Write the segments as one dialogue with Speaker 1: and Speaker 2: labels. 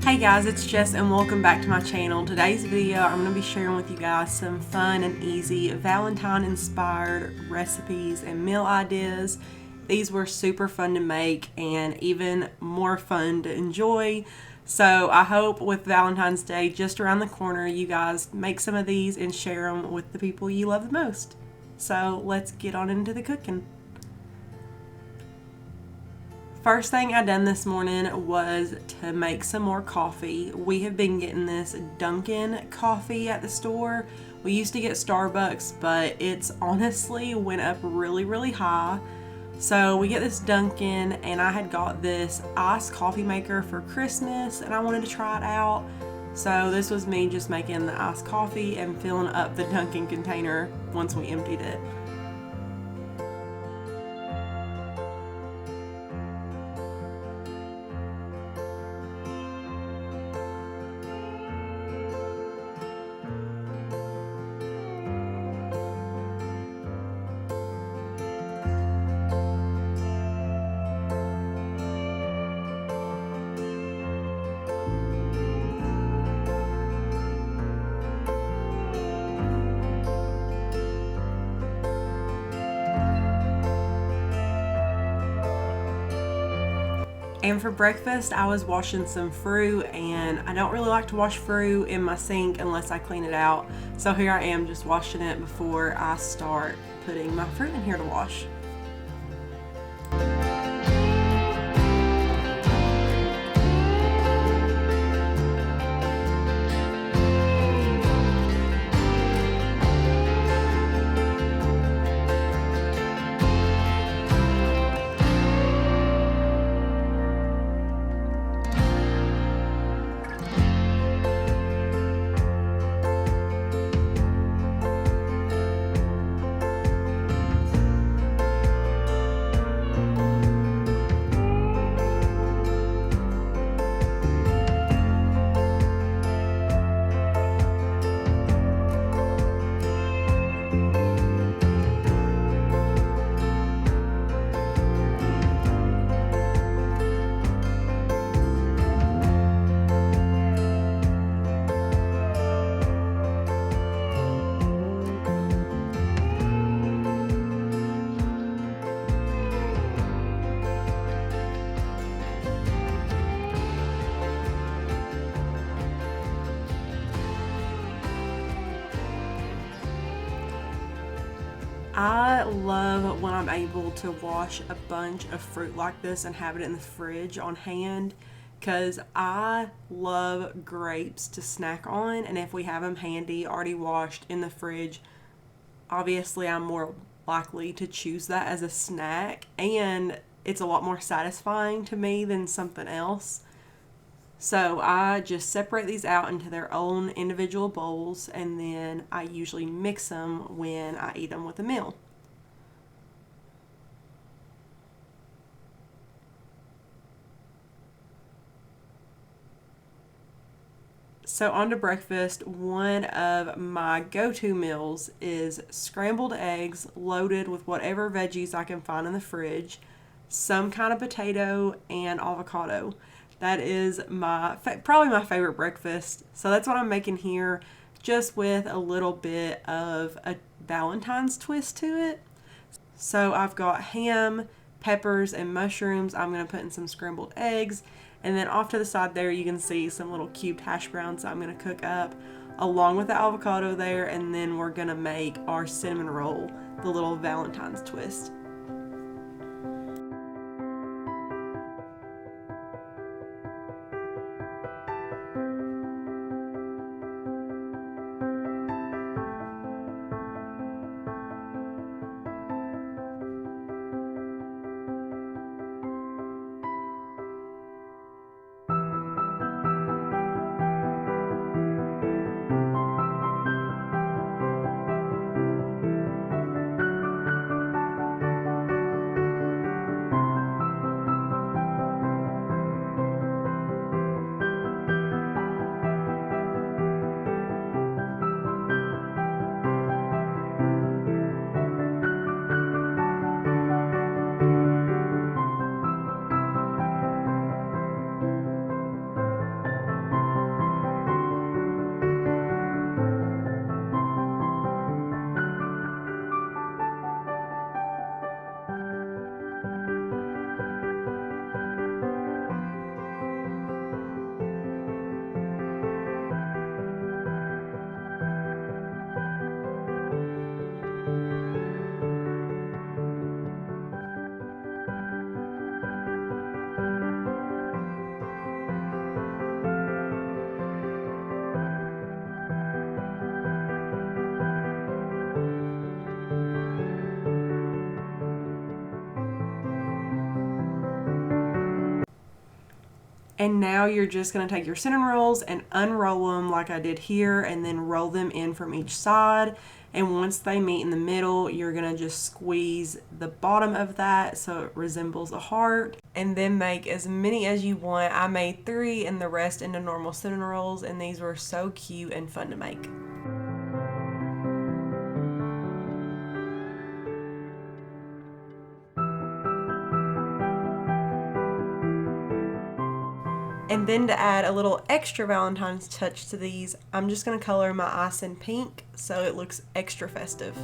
Speaker 1: Hey guys, it's Jess and welcome back to my channel. Today's video, I'm going to be sharing with you guys some fun and easy Valentine inspired recipes and meal ideas. These were super fun to make and even more fun to enjoy. So I hope with Valentine's Day just around the corner, you guys make some of these and share them with the people you love the most. So let's get on into the cooking. First thing I done this morning was to make some more coffee. We have been getting this Dunkin' coffee at the store. We used to get Starbucks, but it's honestly went up really high. So we get this Dunkin', and I had got this iced coffee maker for Christmas and I wanted to try it out. So this was me just making the iced coffee and filling up the Dunkin' container once we emptied it. And for breakfast, I was washing some fruit, and I don't really like to wash fruit in my sink unless I clean it out. So here I am just washing it before I start putting my fruit in here to wash. I love when I'm able to wash a bunch of fruit like this and have it in the fridge on hand, because I love grapes to snack on, and if we have them handy already washed in the fridge, obviously I'm more likely to choose that as a snack, and it's a lot more satisfying to me than something else. So I just separate these out into their own individual bowls, and then I usually mix them when I eat them with a meal. So on to breakfast, one of my go-to meals is scrambled eggs loaded with whatever veggies I can find in the fridge, some kind of potato, and avocado. That is probably my favorite breakfast. So that's what I'm making here, just with a little bit of a Valentine's twist to it. So I've got ham, peppers, and mushrooms. I'm going to put in some scrambled eggs. And then off to the side there, you can see some little cubed hash browns I'm going to cook up along with the avocado there. And then we're going to make our cinnamon roll, the little Valentine's twist. And now you're just going to take your cinnamon rolls and unroll them like I did here, and then roll them in from each side. And once they meet in the middle, you're going to just squeeze the bottom of that so it resembles a heart. And then make as many as you want. I made 3 and the rest into normal cinnamon rolls, and these were so cute and fun to make. And then to add a little extra Valentine's touch to these, I'm just going to color my icing pink so it looks extra festive.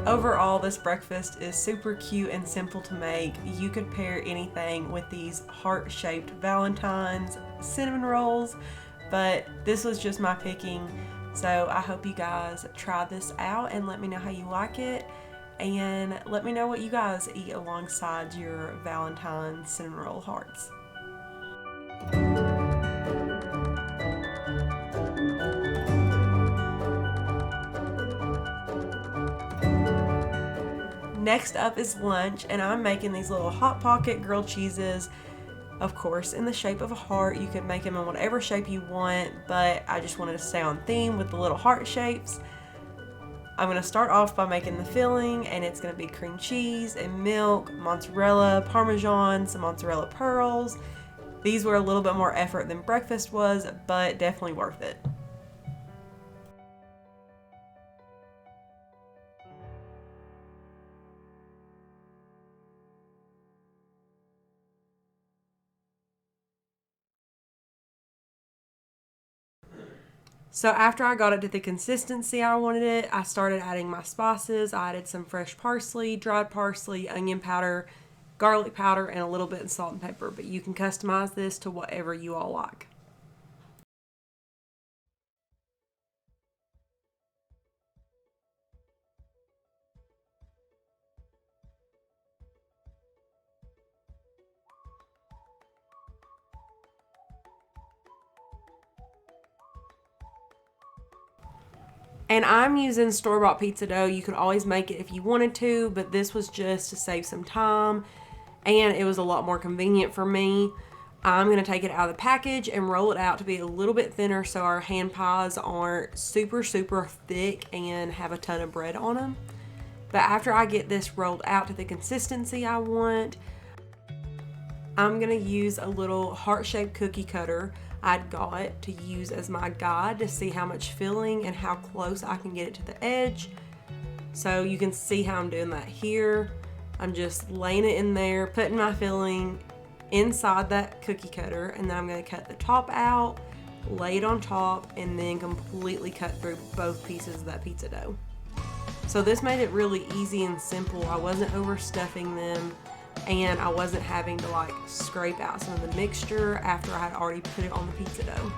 Speaker 1: Overall, this breakfast is super cute and simple to make. You could pair anything with these heart-shaped Valentines cinnamon rolls, but this was just my picking. So I hope you guys try this out and let me know how you like it. And let me know what you guys eat alongside your Valentine's cinnamon roll hearts. Next up is lunch, and I'm making these little Hot Pocket grilled cheeses, of course, in the shape of a heart. You can make them in whatever shape you want, but I just wanted to stay on theme with the little heart shapes. I'm going to start off by making the filling, and it's going to be cream cheese and milk, mozzarella, Parmesan, some mozzarella pearls. These were a little bit more effort than breakfast was, but definitely worth it. So after I got it to the consistency I wanted it, I started adding my spices. I added some fresh parsley, dried parsley, onion powder, garlic powder, and a little bit of salt and pepper. But you can customize this to whatever you all like. And I'm using store-bought pizza dough. You could always make it if you wanted to, but this was just to save some time, and it was a lot more convenient for me. I'm going to take it out of the package and roll it out to be a little bit thinner so our hand pies aren't super, super thick and have a ton of bread on them. But after I get this rolled out to the consistency I want, I'm going to use a little heart-shaped cookie cutter I'd got to use as my guide to see how much filling and how close I can get it to the edge. So you can see how I'm doing that here. I'm just laying it in there, putting my filling inside that cookie cutter, and then I'm going to cut the top out, lay it on top, and then completely cut through both pieces of that pizza dough. So this made it really easy and simple. I wasn't overstuffing them, and I wasn't having to like scrape out some of the mixture after I had already put it on the pizza dough.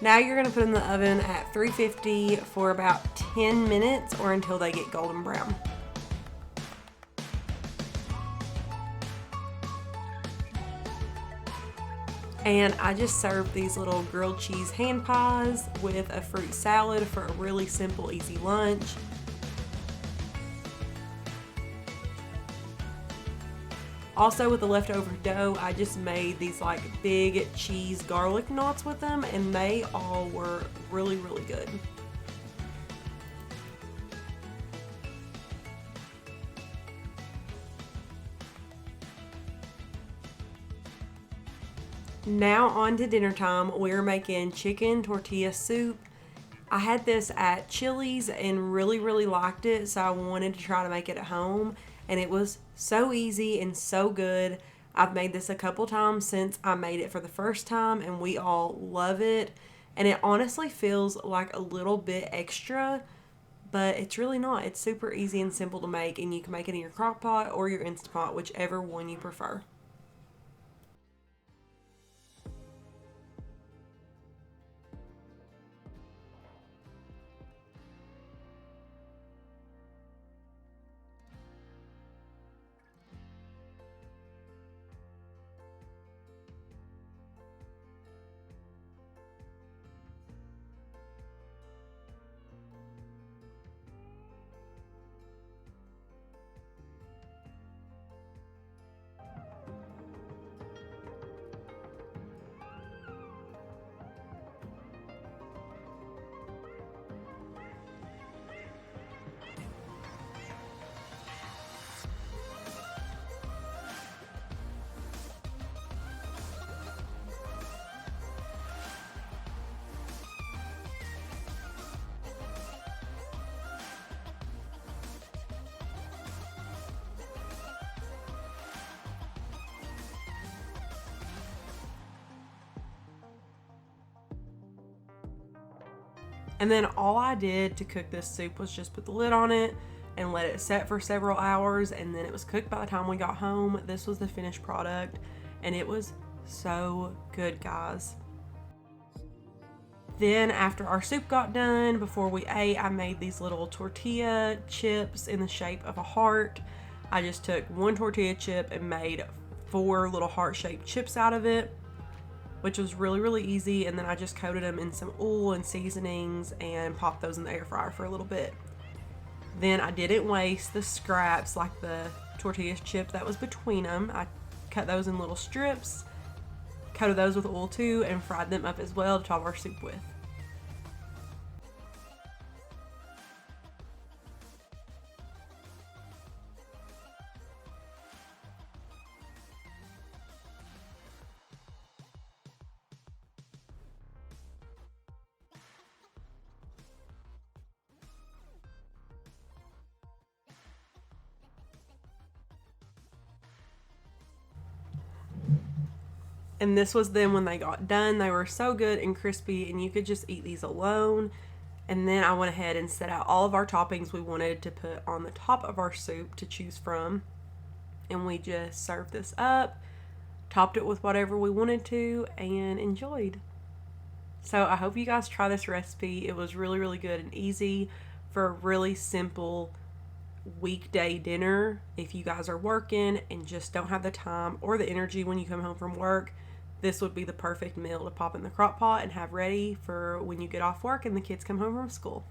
Speaker 1: Now you're going to put in the oven at 350 for about 10 minutes or until they get golden brown. And I just served these little grilled cheese hand pies with a fruit salad for a really simple, easy lunch. Also, with the leftover dough, I just made these like big cheese garlic knots with them, and they all were really, really good. Now on to dinner time. We're making chicken tortilla soup. I had this at Chili's and really, really liked it, so I wanted to try to make it at home. And it was so easy and so good. I've made this a couple times since I made it for the first time, and we all love it. And it honestly feels like a little bit extra, but it's really not. It's super easy and simple to make, and you can make it in your crock pot or your Instant Pot, whichever one you prefer. And then all I did to cook this soup was just put the lid on it and let it set for several hours, and then it was cooked by the time we got home. This was the finished product, and it was so good, guys. Then after our soup got done, before we ate, I made these little tortilla chips in the shape of a heart. I just took one tortilla chip and made 4 little heart-shaped chips out of it, which was really, really easy. And then I just coated them in some oil and seasonings and popped those in the air fryer for a little bit. Then I didn't waste the scraps, like the tortilla chip that was between them. I cut those in little strips, coated those with oil too, and fried them up as well to top our soup with. And this was them when they got done. They were so good and crispy, and you could just eat these alone. And then I went ahead and set out all of our toppings we wanted to put on the top of our soup to choose from. And we just served this up, topped it with whatever we wanted to, and enjoyed. So I hope you guys try this recipe. It was really, really good and easy for a really simple weekday dinner. If you guys are working and just don't have the time or the energy when you come home from work, this would be the perfect meal to pop in the crock pot and have ready for when you get off work and the kids come home from school.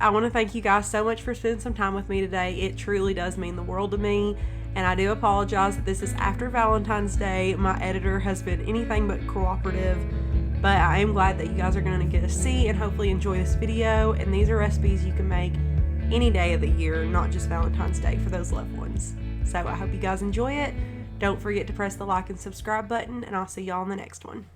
Speaker 1: I want to thank you guys so much for spending some time with me today. It truly does mean the world to me. And I do apologize that this is after Valentine's Day. My editor has been anything but cooperative. But I am glad that you guys are going to get to see and hopefully enjoy this video. And these are recipes you can make any day of the year, not just Valentine's Day, for those loved ones. So I hope you guys enjoy it. Don't forget to press the like and subscribe button, and I'll see y'all in the next one.